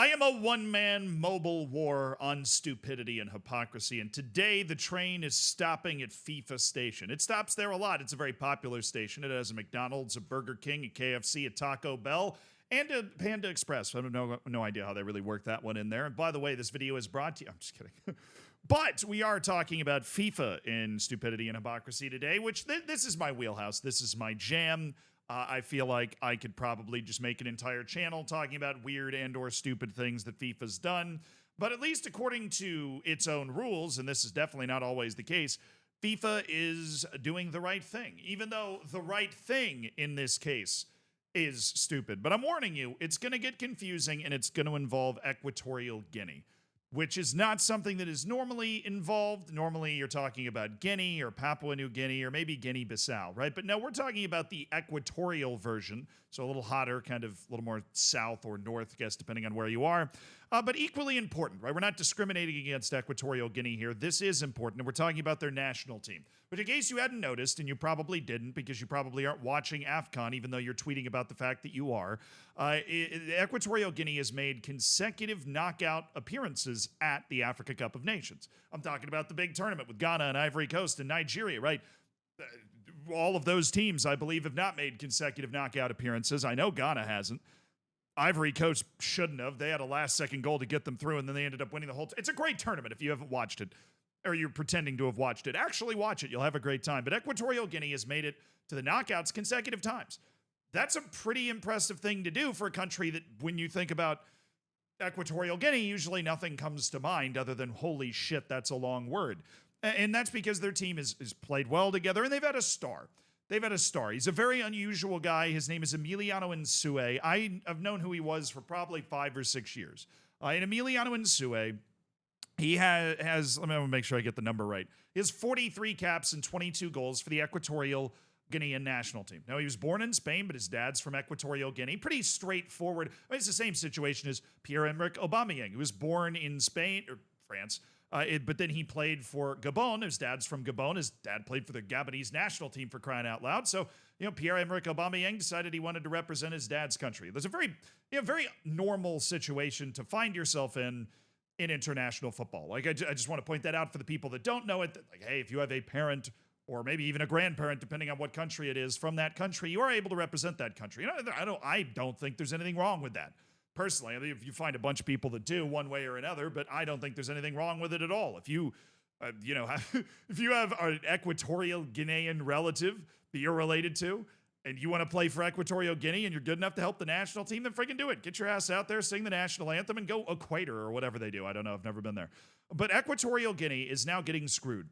I am a one-man mobile war on stupidity and hypocrisy, and today the train is stopping at FIFA Station. It stops there a lot. It's a very popular station. It has a McDonald's, a Burger King, a KFC, a Taco Bell, and a Panda Express. I have no idea how they really worked that one in there. And by the way, this video is brought to you. I'm just kidding. But we are talking about FIFA in stupidity and hypocrisy today, which this is my wheelhouse. This is my jam. I feel like I could probably just make an entire channel talking about weird and or stupid things that FIFA's done. But at least according to its own rules, and this is definitely not always the case, FIFA is doing the right thing, even though the right thing in this case is stupid. But I'm warning you, it's going to get confusing and it's going to involve Equatorial Guinea, which is not something that is normally involved. Normally, you're talking about Guinea or Papua New Guinea or maybe Guinea-Bissau, right? But no, we're talking about the equatorial version, so a little hotter, kind of a little more south or north, I guess, depending on where you are. But equally important, right? We're not discriminating against Equatorial Guinea here. This is important, and we're talking about their national team. But in case you hadn't noticed, and you probably didn't because you probably aren't watching AFCON, even though you're tweeting about the fact that you are, Equatorial Guinea has made consecutive knockout appearances at the Africa Cup of Nations. I'm talking about the big tournament with Ghana and Ivory Coast and Nigeria, right? All of those teams, I believe, have not made consecutive knockout appearances. I know Ghana hasn't. Ivory Coast shouldn't have. They had a last-second goal to get them through, and then they ended up winning the whole. It's a great tournament if you haven't watched it, or you're pretending to have watched it. Actually watch it. You'll have a great time. But Equatorial Guinea has made it to the knockouts consecutive times. That's a pretty impressive thing to do for a country that, when you think about Equatorial Guinea, usually nothing comes to mind other than, holy shit, that's a long word. And that's because their team is played well together, and they've had a star. They've had a star. He's a very unusual guy. His name is Emilio Nsue. I've known who he was for probably 5 or 6 years. And Emilio Nsue, he has, let me make sure I get the number right. He has 43 caps and 22 goals for the Equatorial Guinean national team. Now, he was born in Spain, but his dad's from Equatorial Guinea. Pretty straightforward. I mean, it's the same situation as Pierre-Emerick Aubameyang, who was born in Spain, or France, but then he played for Gabon. His dad's from Gabon. His dad played for the Gabonese national team, for crying out loud. So, Pierre-Emerick Aubameyang decided he wanted to represent his dad's country. There's a very normal situation to find yourself in international football. Like, I just want to point that out for the people that don't know it. That, like, hey, if you have a parent or maybe even a grandparent, depending on what country it is, from that country, you are able to represent that country. I don't think there's anything wrong with that. Personally, I mean, if you find a bunch of people that do one way or another, but I don't think there's anything wrong with it at all. If you, if you have an Equatorial Guinean relative that you're related to, and you want to play for Equatorial Guinea, and you're good enough to help the national team, then freaking do it. Get your ass out there, sing the national anthem, and go Equator or whatever they do. I don't know. I've never been there. But Equatorial Guinea is now getting screwed.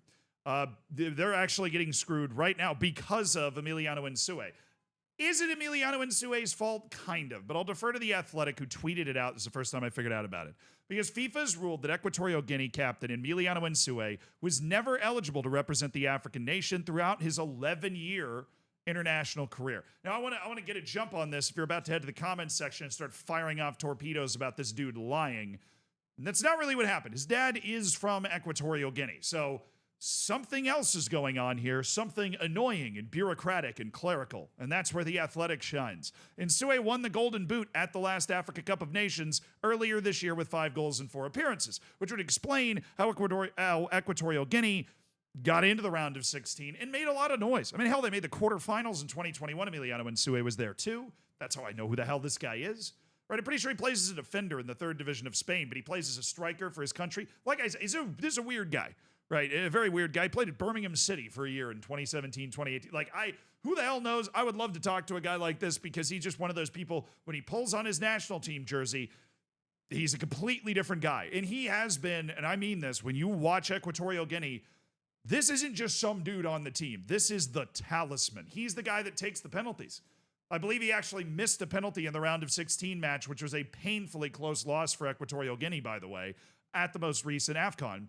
They're actually getting screwed right now because of Emilio Nsue. Is it Emilio Nsue's fault? Kind of, but I'll defer to The Athletic, who tweeted it out. This is the first time I figured out about it. Because FIFA's ruled that Equatorial Guinea captain Emilio Nsue was never eligible to represent the African nation throughout his 11-year international career. Now, I want to get a jump on this if you're about to head to the comments section and start firing off torpedoes about this dude lying. And that's not really what happened. His dad is from Equatorial Guinea, so something else is going on here, something annoying and bureaucratic and clerical, and that's where The Athletic shines. Nsue won the Golden Boot at the last Africa Cup of Nations earlier this year with 5 goals and 4 appearances, which would explain how Equatorial Guinea got into the round of 16 and made a lot of noise. I mean, hell, they made the quarterfinals in 2021. Emilio Nsue was there too. That's how I know who the hell this guy is. Right, I'm pretty sure he plays as a defender in the 3rd division of Spain, but he plays as a striker for his country. Like I said, this is a weird guy. Right, a very weird guy. He played at Birmingham City for a year in 2017, 2018. Like, who the hell knows? I would love to talk to a guy like this because he's just one of those people, when he pulls on his national team jersey, he's a completely different guy. And he has been, and I mean this, when you watch Equatorial Guinea, this isn't just some dude on the team. This is the talisman. He's the guy that takes the penalties. I believe he actually missed a penalty in the round of 16 match, which was a painfully close loss for Equatorial Guinea, by the way, at the most recent AFCON.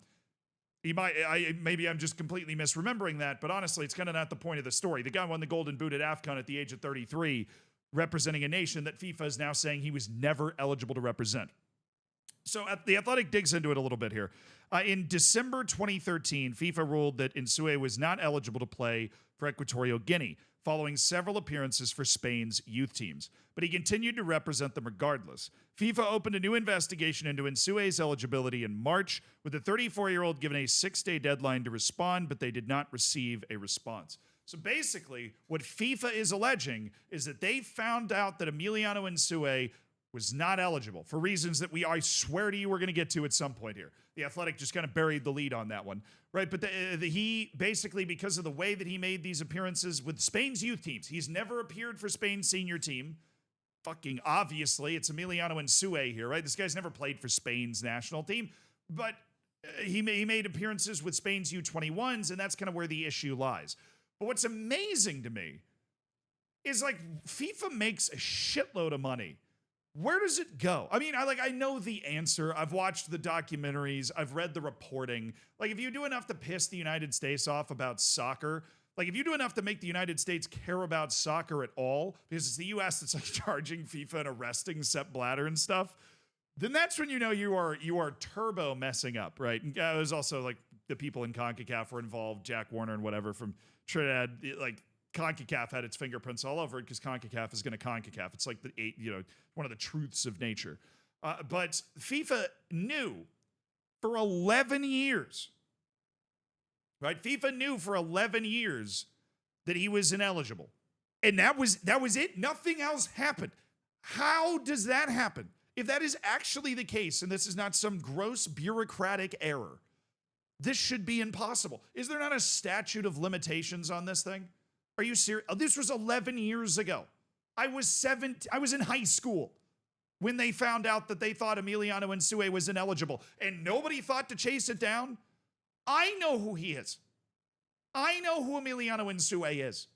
Maybe I'm just completely misremembering that, but honestly, it's kind of not the point of the story. The guy won the Golden Boot at AFCON at the age of 33, representing a nation that FIFA is now saying he was never eligible to represent. So The Athletic digs into it a little bit here. In December 2013, FIFA ruled that Nsue was not eligible to play for Equatorial Guinea. following several appearances for Spain's youth teams, but he continued to represent them regardless. FIFA opened a new investigation into Nsue's eligibility in March, with the 34-year-old given a 6-day deadline to respond, but they did not receive a response. So basically, what FIFA is alleging is that they found out that Emilio Nsue was not eligible for reasons that I swear to you, we're going to get to at some point here. The Athletic just kind of buried the lead on that one, right? But he basically, because of the way that he made these appearances with Spain's youth teams, he's never appeared for Spain's senior team. Fucking obviously, it's Emilio Nsue here, right? This guy's never played for Spain's national team, but he made appearances with Spain's U21s, and that's kind of where the issue lies. But what's amazing to me is, like, FIFA makes a shitload of money. Where does it go? I mean, I know the answer. I've watched the documentaries. I've read the reporting. Like, if you do enough to piss the United States off about soccer, like, if you do enough to make the United States care about soccer at all, because it's the U.S. that's, like, charging FIFA and arresting Sepp Blatter and stuff, then that's when you know you are turbo messing up, right? And there's also, like, the people in CONCACAF were involved, Jack Warner and whatever from Trinidad, like, CONCACAF had its fingerprints all over it because CONCACAF is going to CONCACAF. It's like one of the truths of nature. But FIFA knew for 11 years, right? FIFA knew for 11 years that he was ineligible. And that was it. Nothing else happened. How does that happen? If that is actually the case, and this is not some gross bureaucratic error, this should be impossible. Is there not a statute of limitations on this thing? Are you serious? This was 11 years ago. I was in high school when they found out that they thought Emilio Nsue was ineligible, and nobody thought to chase it down. I know who he is. I know who Emilio Nsue is.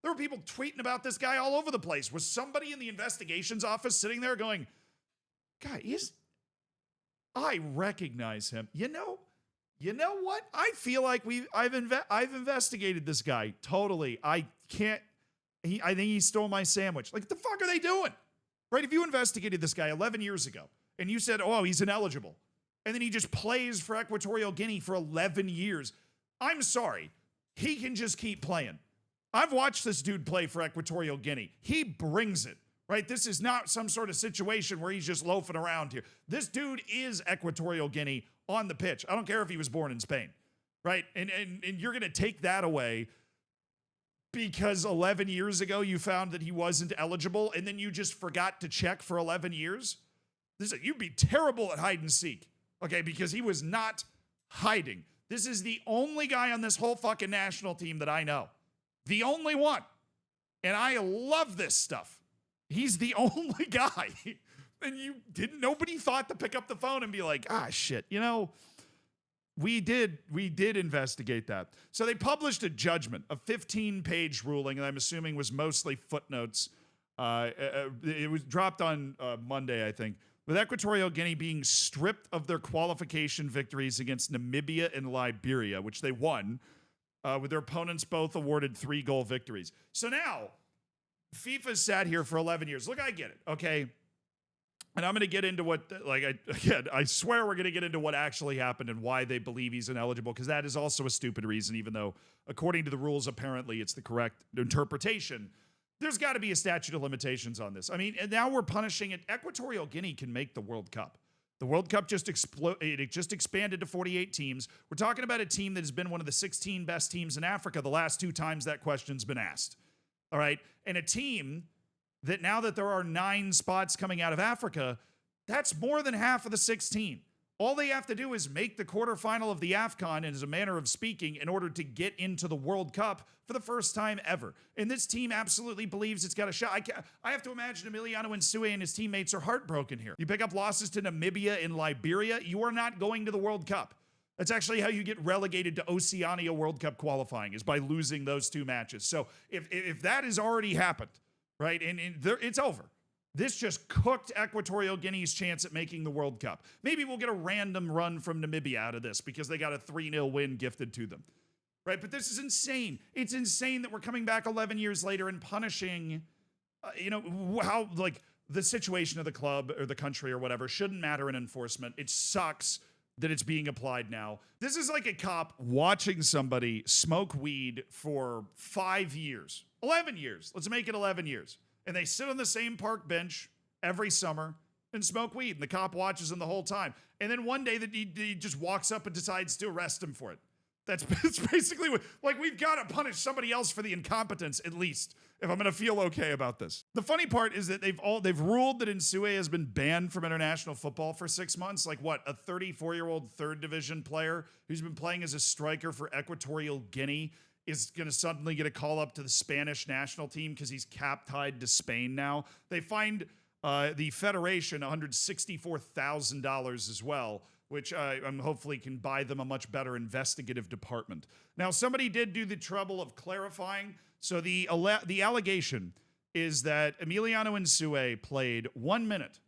There were people tweeting about this guy all over the place. Was somebody in the investigations office sitting there going, I recognize him. You know what? I feel like I've investigated this guy totally. I think he stole my sandwich. Like, what the fuck are they doing? Right? If you investigated this guy 11 years ago and you said, oh, he's ineligible, and then he just plays for Equatorial Guinea for 11 years, I'm sorry. He can just keep playing. I've watched this dude play for Equatorial Guinea. He brings it. Right? This is not some sort of situation where he's just loafing around here. This dude is Equatorial Guinea on the pitch. I don't care if he was born in Spain, right? And you're going to take that away because 11 years ago you found that he wasn't eligible and then you just forgot to check for 11 years? You'd be terrible at hide and seek, okay? Because he was not hiding. This is the only guy on this whole fucking national team that I know. The only one. And I love this stuff. He's the only guy. And nobody thought to pick up the phone and be like, shit, we did investigate that. So they published a judgment, a 15-page ruling, and I'm assuming was mostly footnotes. It was dropped on Monday, I think, with Equatorial Guinea being stripped of their qualification victories against Namibia and Liberia, which they won, with their opponents both awarded 3-goal victories. So now, FIFA sat here for 11 years. Look, I get it, okay? And I'm going to get into what, I swear we're going to get into what actually happened and why they believe he's ineligible, because that is also a stupid reason, even though, according to the rules, apparently it's the correct interpretation. There's got to be a statute of limitations on this. I mean, and now we're punishing it. Equatorial Guinea can make the World Cup. The World Cup just expanded to 48 teams. We're talking about a team that has been one of the 16 best teams in Africa the last 2 times that question's been asked. All right. And a team that now that there are 9 spots coming out of Africa, that's more than half of the 16. All they have to do is make the quarterfinal of the AFCON, as a manner of speaking, in order to get into the World Cup for the first time ever. And this team absolutely believes it's got a shot. I have to imagine Emilio Nsue and his teammates are heartbroken here. You pick up losses to Namibia and Liberia, you are not going to the World Cup. That's actually how you get relegated to Oceania World Cup qualifying, is by losing those 2 matches. So if that has already happened, right, and it's over. This just cooked Equatorial Guinea's chance at making the World Cup. Maybe we'll get a random run from Namibia out of this because they got a 3-0 win gifted to them, right? But this is insane. It's insane that we're coming back 11 years later and punishing, how, like, the situation of the club or the country or whatever shouldn't matter in enforcement. It sucks. that it's being applied now. This is like a cop watching somebody smoke weed for 5 years, 11 years. Let's make it 11 years. And they sit on the same park bench every summer and smoke weed. And the cop watches them the whole time. And then one day that he just walks up and decides to arrest him for it. That's basically what, like, we've got to punish somebody else for the incompetence, at least, if I'm going to feel okay about this. The funny part is that they've ruled that Nsue has been banned from international football for 6 months. Like, what, a 34-year-old third division player who's been playing as a striker for Equatorial Guinea is going to suddenly get a call up to the Spanish national team because he's cap tied to Spain now. They fined the federation $164,000 as well, which I'm hopefully can buy them a much better investigative department. Now, somebody did do the trouble of clarifying. So the allegation is that Emilio Nsue played 1 minute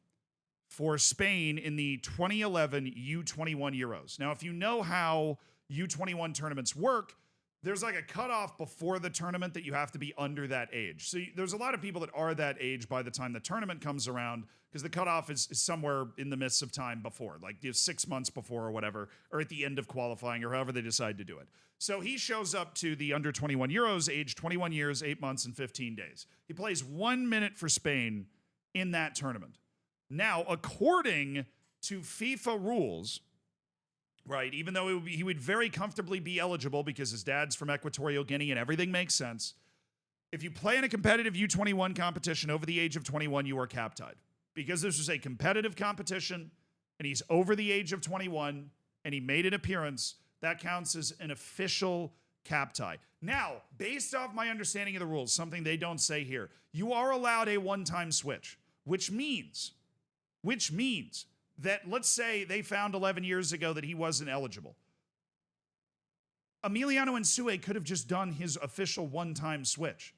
for Spain in the 2011 U21 Euros. Now, if you know how U21 tournaments work, there's like a cutoff before the tournament that you have to be under that age. So there's a lot of people that are that age by the time the tournament comes around, because the cutoff is somewhere in the midst of time before, like 6 months before or whatever, or at the end of qualifying or however they decide to do it. So he shows up to the under 21 Euros, age 21 years, 8 months, and 15 days. He plays 1 minute for Spain in that tournament. Now, according to FIFA rules, right, even though he would very comfortably be eligible because his dad's from Equatorial Guinea and everything makes sense, if you play in a competitive U21 competition over the age of 21, you are cap tied. Because this was a competitive competition and he's over the age of 21 and he made an appearance, that counts as an official cap tie. Now, based off my understanding of the rules, something they don't say here, you are allowed a one-time switch, which means that, let's say they found 11 years ago that he wasn't eligible. Emilio Nsue could have just done his official one-time switch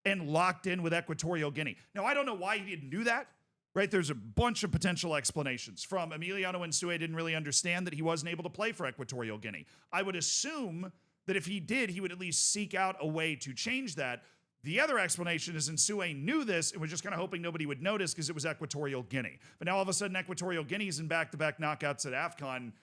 and locked in with Equatorial Guinea. Now, I don't know why he didn't do that, right? There's a bunch of potential explanations. From Emilio Nsue didn't really understand that he wasn't able to play for Equatorial Guinea. I would assume that if he did, he would at least seek out a way to change that. The other explanation is Nsue knew this and was just kind of hoping nobody would notice because it was Equatorial Guinea. But now all of a sudden Equatorial Guinea is in back-to-back knockouts at AFCON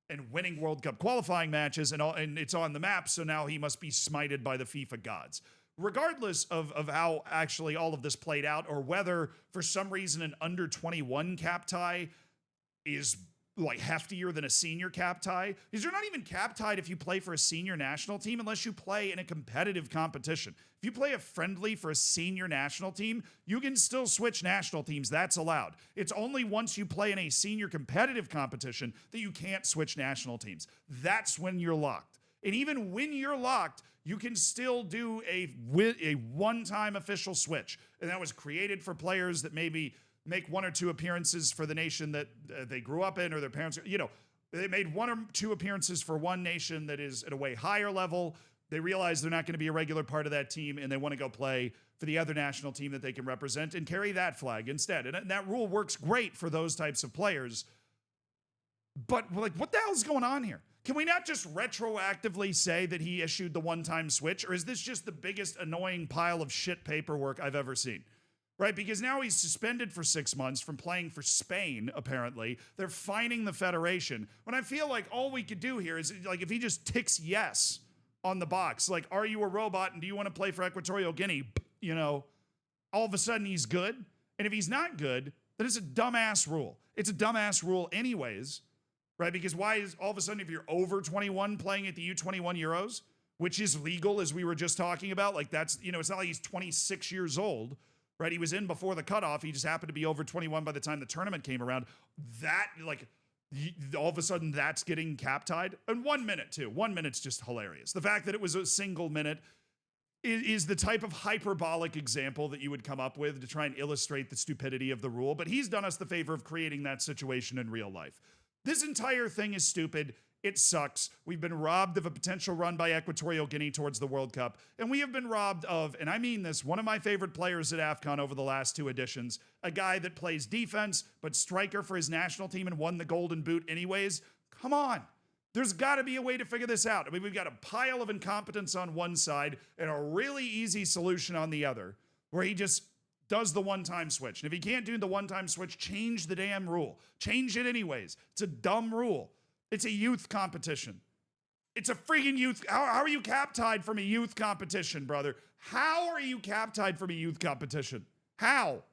and winning World Cup qualifying matches, and it's on the map, so now he must be smited by the FIFA gods. Regardless of how actually all of this played out, or whether for some reason an under 21 cap tie is like heftier than a senior cap tie, because you're not even cap tied if you play for a senior national team unless you play in a competitive competition. If you play a friendly for a senior national team, you can still switch national teams. That's allowed. It's only once you play in a senior competitive competition that you can't switch national teams. That's when you're locked. And even when you're locked, you can still do a one-time official switch. And that was created for players that maybe make 1 or 2 appearances for the nation that they grew up in, or their parents, they made 1 or 2 appearances for one nation that is at a way higher level. They realize they're not going to be a regular part of that team, and they want to go play for the other national team that they can represent and carry that flag instead. And that rule works great for those types of players. But, like, what the hell is going on here? Can we not just retroactively say that he issued the one-time switch, or is this just the biggest annoying pile of shit paperwork I've ever seen? Right, because now he's suspended for 6 months from playing for Spain, apparently. They're fining the federation. When I feel like all we could do here is, like, if he just ticks yes on the box, like, are you a robot and do you want to play for Equatorial Guinea? All of a sudden he's good. And if he's not good, then it's a dumbass rule. It's a dumbass rule anyways, right? Because why is all of a sudden, if you're over 21 playing at the U21 Euros, which is legal, as we were just talking about, like, that's, it's not like he's 26 years old. Right, he was in before the cutoff. He just happened to be over 21 by the time the tournament came around. That, like, all of a sudden, that's getting cap tied. And 1 minute, too. 1 minute's just hilarious. The fact that it was a single minute is the type of hyperbolic example that you would come up with to try and illustrate the stupidity of the rule. But he's done us the favor of creating that situation in real life. This entire thing is stupid. It sucks. We've been robbed of a potential run by Equatorial Guinea towards the World Cup. And we have been robbed of, and I mean this, one of my favorite players at AFCON over the last 2 editions, a guy that plays defense, but striker for his national team and won the Golden Boot anyways. Come on. There's got to be a way to figure this out. I mean, we've got a pile of incompetence on one side and a really easy solution on the other, where he just does the one-time switch. And if he can't do the one-time switch, change the damn rule. Change it anyways. It's a dumb rule. It's a youth competition. It's a freaking youth. How are you cap-tied from a youth competition, brother? How are you cap-tied from a youth competition? How?